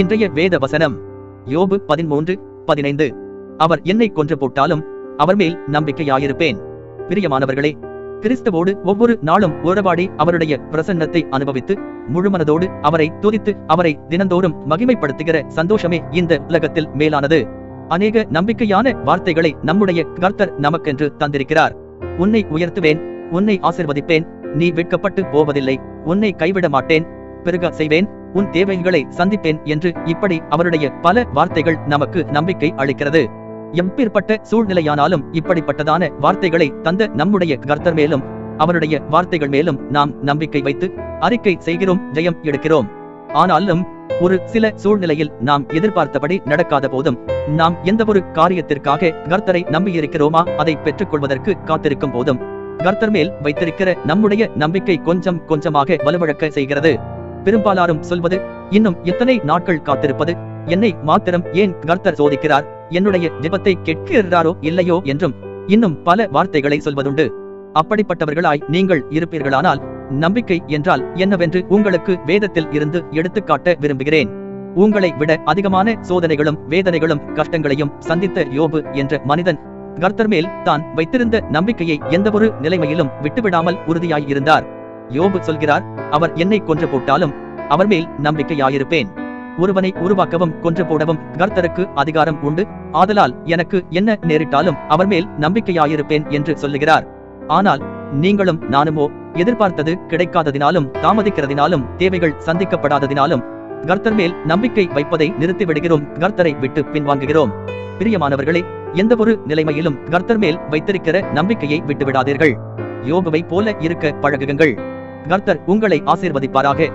இன்றைய வேத வசனம் யோபு 13:15. அவர் என்னை கொன்று போட்டாலும் அவர் மேல் நம்பிக்கையாயிருப்பேன். பிரியமானவர்களே, கிறிஸ்துவோடு ஒவ்வொரு நாளும் உறவாடி அவருடைய பிரசன்னத்தை அனுபவித்து முழுமனதோடு அவரை துதித்து அவரை தினந்தோறும் மகிமைப்படுத்துகிற சந்தோஷமே இந்த உலகத்தில் மேலானது. அநேக நம்பிக்கையான வார்த்தைகளை நம்முடைய கர்த்தர் நமக்கென்று தந்திருக்கிறார். உன்னை உயர்த்துவேன், உன்னை ஆசிர்வதிப்பேன், நீ வெட்கப்பட்டு போவதில்லை, உன்னை கைவிட மாட்டேன், பெருக செய்வேன், உன் தேவைகளை சந்திப்பேன் என்று இப்படி அவருடைய பல வார்த்தைகள் நமக்கு நம்பிக்கை அளிக்கிறது. எப்பேற்பட்ட சூழ்நிலையானாலும் இப்படிப்பட்டதான வார்த்தைகளை தந்த நம்முடைய கர்த்தர் மேலும் அவருடைய வார்த்தைகள் மேலும் நாம் நம்பிக்கை வைத்து அறிக்கை செய்கிறோம், ஜெயம் எடுக்கிறோம். ஆனாலும் ஒரு சில சூழ்நிலையில் நாம் எதிர்பார்த்தபடி நடக்காத போதும் நாம் எந்த ஒரு காரியத்திற்காக கர்த்தரை நம்பியிருக்கிறோமா அதை பெற்றுக்கொள்வதற்கு காத்திருக்கும் போதும் கர்த்தர் மேல் வைத்திருக்கிற நம்முடைய நம்பிக்கை கொஞ்சம் கொஞ்சமாக வலுவிழக்க செய்கிறது. பெரும்பாலாரும் சொல்வது, இன்னும் எத்தனை நாட்கள் காத்திருப்பது, என்னை மாத்திரம் ஏன் கர்த்தர் சோதிக்கிறார், என்னுடைய ஜெபத்தை கேட்கிறாரோ இல்லையோ என்றும் இன்னும் பல வார்த்தைகளை சொல்வதுண்டு. அப்படிப்பட்டவர்களாய் நீங்கள் இருப்பீர்களானால் நம்பிக்கை என்றால் என்னவென்று உங்களுக்கு வேதத்தில் இருந்து எடுத்துக்காட்ட விரும்புகிறேன். உங்களை விட அதிகமான சோதனைகளும் வேதனைகளும் கஷ்டங்களையும் சந்தித்த யோபு என்ற மனிதன் கர்த்தர் மேல் தான் வைத்திருந்த நம்பிக்கையை எந்தவொரு நிலைமையிலும் விட்டுவிடாமல் உறுதியாய் இருந்தார். யோபு சொல்கிறார், அவர் என்னை கொன்று போட்டாலும் அவர் மேல் நம்பிக்கையாயிருப்பேன். ஒருவனை உருவாக்கவும் கொன்று போடவும் கர்த்தருக்கு அதிகாரம் உண்டு, ஆதலால் எனக்கு என்ன நேரிட்டாலும் அவர் மேல் நம்பிக்கையாயிருப்பேன் என்று சொல்லுகிறார். ஆனால் நீங்களும் நானுமோ எதிர்பார்த்தது கிடைக்காததினாலும் தாமதிக்கிறதினாலும் தேவைகள் சந்திக்கப்படாததினாலும் கர்த்தர் மேல் நம்பிக்கை வைப்பதை நிறுத்திவிடுகிறோம், கர்த்தரை விட்டு பின்வாங்குகிறோம். பிரியமானவர்களே, எந்த ஒரு நிலைமையிலும் கர்த்தர் மேல் வைத்திருக்கிற நம்பிக்கையை விட்டுவிடாதீர்கள். யோபுவை போல இருக்க பழகுங்கள். கர்த்தர் உங்களை ஆசீர்வதிப்பாராக.